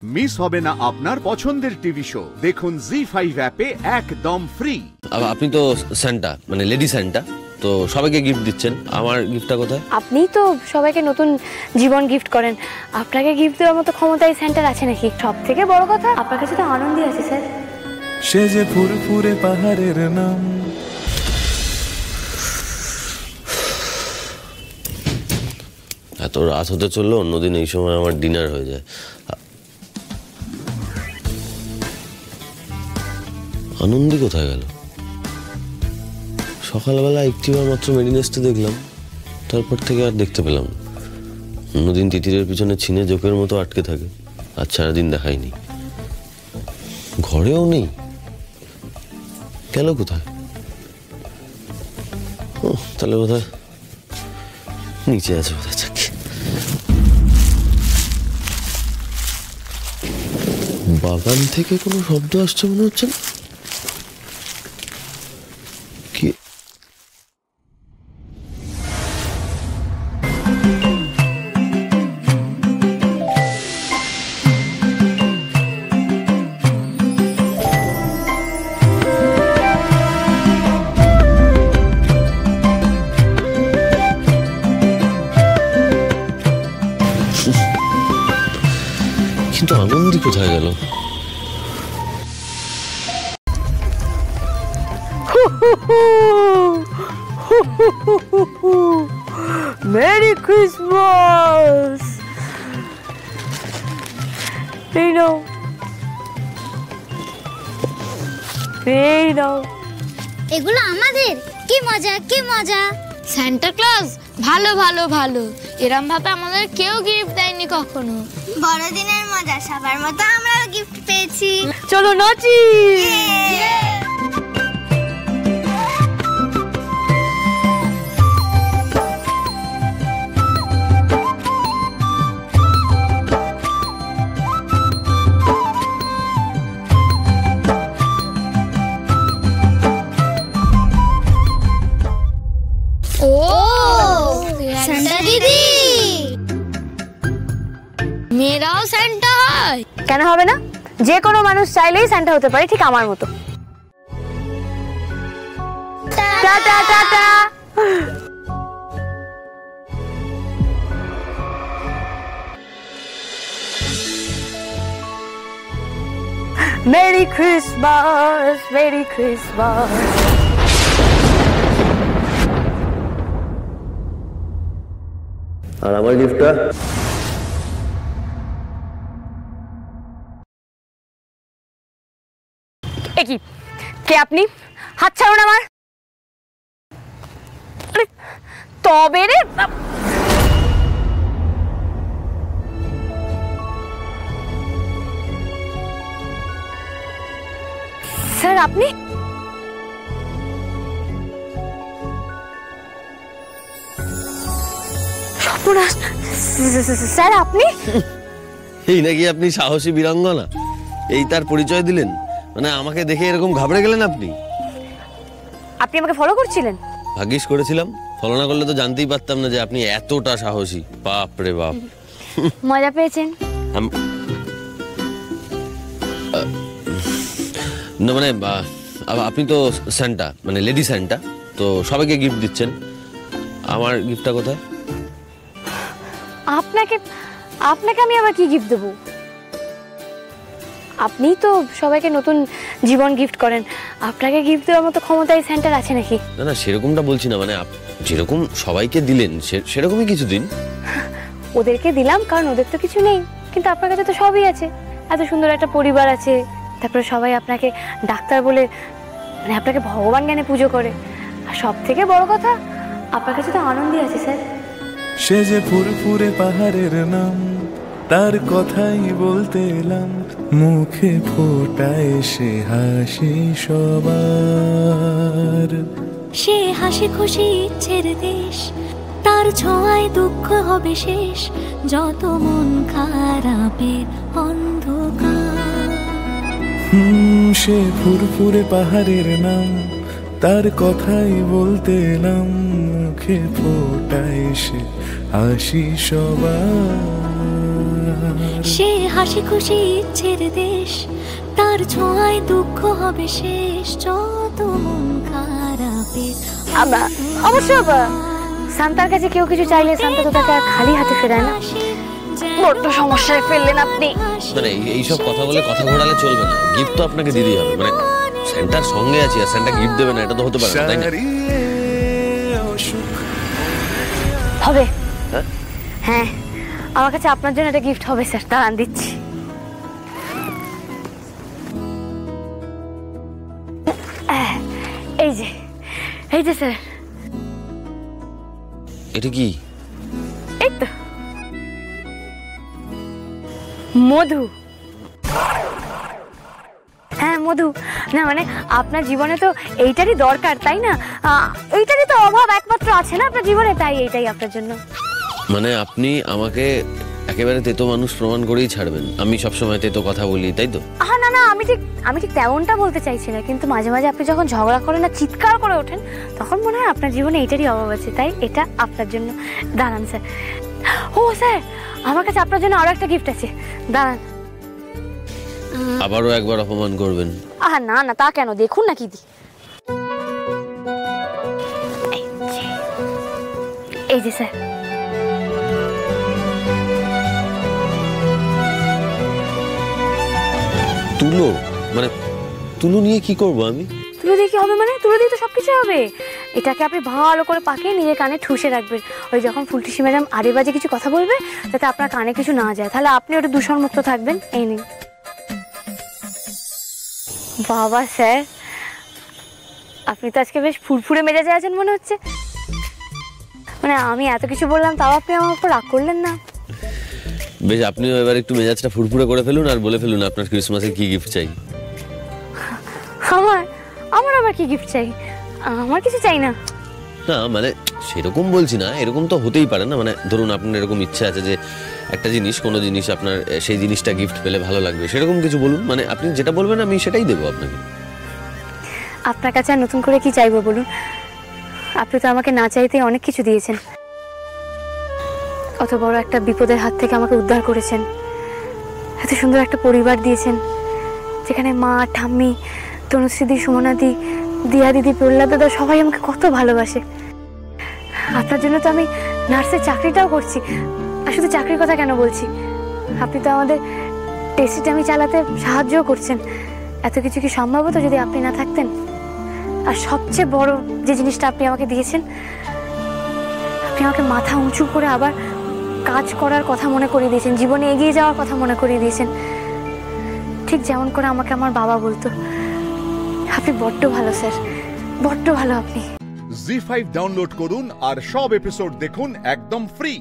Miss হবে না আপনার পছন্দের টিভি শো। দেখুন জি5 অ্যাপে একদম ফ্রি। আপনি তো সান্টা মানে লেডি সান্টা, তো সবাইকে গিফট দিচ্ছেন, আমার গিফটটা কোথায়? আপনি তো সবাইকে নতুন জীবন গিফট করেন, আপনাকে গিফট দেওয়ার মতো ক্ষমতা এই সেন্টার আছে নাকি? সব থেকে বড় কথা আপনার কাছে তো আনন্দই আছে স্যার। সে যে ফুরফুরে পাহাড়ের নাম। এত রাত হতে চললো, অন্যদিন এই সময় আমার ডিনার হয়ে যায়। আনন্দি কোথায় গেল? সকালবেলা একটিবার মাত্র মেডিনেসটা দেখলাম, তারপর থেকে আর দেখতে পেলাম না। অন্যদিন তিতিরের পিছনে ছিনে জোকের মতো আটকে থাকে, আর সারাদিন দেখায়নি। ঘরেও নেই, গেল কোথায়? তাহলে বোধহয় নিচে আছে বোধহয়। বাগান থেকে কোনো শব্দ আসছে মনে হচ্ছে না। কি কিন্তু আনন্দি কোথায় গেল? Merry Christmas. এই নাও, এই নাও। এগুলো আমাদের। কি মজা, কি মজা। সান্টা ক্লজ ভালো ভালো ভালো, এরম ভাবে আমাদের কেউ গিফট দেয়নি কখনো। বড়দিনের মজা সবার মতো আমরাও গিফট পেয়েছি। চলো নাচি। সান্টা দিদি, মেয়েরাও সান্টা হয়? কেন হবে না? যে কোনো মানুষ চাইলেই সান্টা হতে পারে, ঠিক আমার মতো। Tata tata. Merry Christmas, merry Christmas. আর আমার গিফটটা? কি কে আপনি? হাত ছাড়ুন আমার। তবে রে স্যার, আপনি? স্যার আপনি? এই নাকি আপনি সাহসী বীরাঙ্গনা? এই তার পরিচয় দিলেন? মানে আমাকে দেখে এরকম ঘাবড়ে গেলেন আপনি? আপনি আমাকে ফলো করছিলেন? ভাগ্যিস করেছিলাম, ফলো না করলে তো জানতেই পারতাম না যে আপনি এতটা সাহসী। বাপ রে বাপ। মজা পেয়েছেন? না মানে আপনি তো সান্টা মানে লেডি সান্টা, তো সবাইকে গিফট দিচ্ছেন, আমার গিফটটা কোথায়? আপনাকে আপনাকে আমি আবার কি গিফট দেবো? আপনি তো সবাইকে নতুন জীবন গিফট করেন, আপনাকে গিফট দেওয়ার মতো ক্ষমতা এই সেন্টার আছে নাকি? না না, সেরকমটা বলছি না, মানে যেরকম সবাইকে দিলেন সেরকমই কিছু দিন। ওদেরকে দিলাম কারণ ওদের তো কিছু নেই, কিন্তু আপনার কাছে তো সবই আছে। এত সুন্দর একটা পরিবার আছে, তারপরে সবাই আপনাকে ডাক্তার বলে মানে আপনাকে ভগবান জ্ঞানে পুজো করে, আর সব থেকে বড় কথা আপনার কাছে তো আনন্দই আছে স্যার। সে যে ফুরফুরে পাহাড়ের নাম, তার কথাই বলতে এলাম, মুখে ফোটায় সে হাসি সবার। সে হাসি খুশি ইচ্ছের দেশ, তার ছোঁয়ায় দুঃখ হবে শেষ, যত মন খারাপের অন্ধকার। সে ফুরফুরে পাহাড়ের নাম, তার কথাই বলতে এলাম, মুখে ফোটায় সে হাসি সবার। সে হাসি খুশি ইচ্ছের দেশ, তার ছোঁয়ায় দুঃখ হবে শেষ, যত মন খারাপের অবশ্য শান্তার কাছে কেউ কিছু চাইলে শান্তা তো তাকে আর খালি হাতে ফেরায় না। বড্ড সমস্যায় ফেললেন আপনি। মানে এইসব কথা বলে কথা ঘোরালে চলবে না, গিফট তো আপনাকে দিতেই হবে। মানে সেন্টার সঙ্গে আছি আর সেন্টার গিফট দেবে না, এটা তো হতে পারে না, তাই না? হবে, হ্যাঁ আমার কাছে আপনার জন্য একটা গিফট হবে স্যার, দাঁড়ান দিচ্ছি। এই যে এই যে স্যার। এটা কি? এই তো মধু। হ্যাঁ মধু। না মানে আপনার জীবনে তো এইটারই দরকার, তাই না? এইটারই তো অভাব একমাত্র আছে না আপনার জীবনে, তাই এইটাই আপনার জন্য। মানে আপনি আমাকে একেবারে তেতো মানুষ প্রমাণ করেই ছাড়বেন? আমি সবসময় তেতো কথা বলি, তাই তো? না না, আমি ঠিক তেমনটা বলতে চাইছি না, কিন্তু মাঝে মাঝে আপনি যখন ঝগড়া করেন না, চিৎকার করে ওঠেন, তখন মনে হয় আপনার জীবনে এইটারই অভাব আছে, তাই এটা আপনার জন্য। দাঁড়ান স্যার। ও স্যার, আমার কাছে আপনার জন্য আরো একটা গিফট আছে, দাঁড়ান। আবারও একবার অপমান করবেন? না না, তা কেন, দেখুন না কি দি। এই যে স্যার। তুলো? মানে তুলো নিয়ে কি করব আমি? তুলো দিয়ে কি হবে? মানে তুলো দিয়ে তো সবকিছু হবে। এটাকে আপনি ভালো করে পাকিয়ে নিজের কানে ঠুসে রাখবেন। ওই যখন ফুলটুসি ম্যাডাম আরে বাজে কিছু কথা বলবে, যাতে আপনার কানে কিছু না যায়, তাহলে আপনি ওটা দূষণ মুক্ত থাকবেন। এই নিন। বাবা স্যার, আপনি তো আজকে বেশ ফুরফুরে মেজাজে আছেন মনে হচ্ছে। মানে আমি এত কিছু বললাম, তাও আপনি আমার উপর রাগ করলেন না। বেশ, আপনিও এবার একটু মেজাজটা ফুরফুরে করে ফেলুন আর বলে ফেলুন আপনার ক্রিসমাসে কি গিফট চাই। আমার আবার কি গিফট চাই? আমার কিছু চাই না। না মানে সেরকম বলছি না, এরকম তো হতেই পারে না। মানে ধরুন আপনার এরকম ইচ্ছা আছে যে একটা জিনিস, কোনো জিনিস আপনার সেই জিনিসটা গিফট পেলে ভালো লাগবে, সেরকম কিছু বলুন। মানে আপনি যেটা বলবেন আমি সেটাই দেবো আপনাকে। আপনার কাছে আর নতুন করে কি চাইবো বলুন? আপনি তো আমাকে না চাইতেই অনেক কিছু দিয়েছেন। অত বড় একটা বিপদের হাত থেকে আমাকে উদ্ধার করেছেন, এত সুন্দর একটা পরিবার দিয়েছেন, যেখানে মা, ঠাম্মি, তনুশ্রীদি, সুমনাদি, দিয়া দিদি, প্রহ্লাদ দাদা সবাই আমাকে কত ভালোবাসে। আপনার জন্য তো আমি নার্সের চাকরিটাও করছি। আর শুধু চাকরির কথা কেন বলছি, আপনি তো আমাদের টেস্টিটামি চালাতে সাহায্যও করছেন। এত কিছু কি সম্ভব হতো যদি আপনি না থাকতেন? আর সবচেয়ে বড় যে জিনিসটা আপনি আমাকে দিয়েছেন, আপনি আমাকে মাথা উঁচু করে আবার কাজ করার কথা মনে করিয়ে দিয়েছেন, জীবনে এগিয়ে যাওয়ার কথা মনে করিয়ে দিয়েছেন, ঠিক যেমন করে আমাকে আমার বাবা বলতো। আপনি বড্ড ভালো স্যার, বড্ড ভালো আপনি। জি5 ডাউনলোড করুন আর সব এপিসোড দেখুন একদম ফ্রি।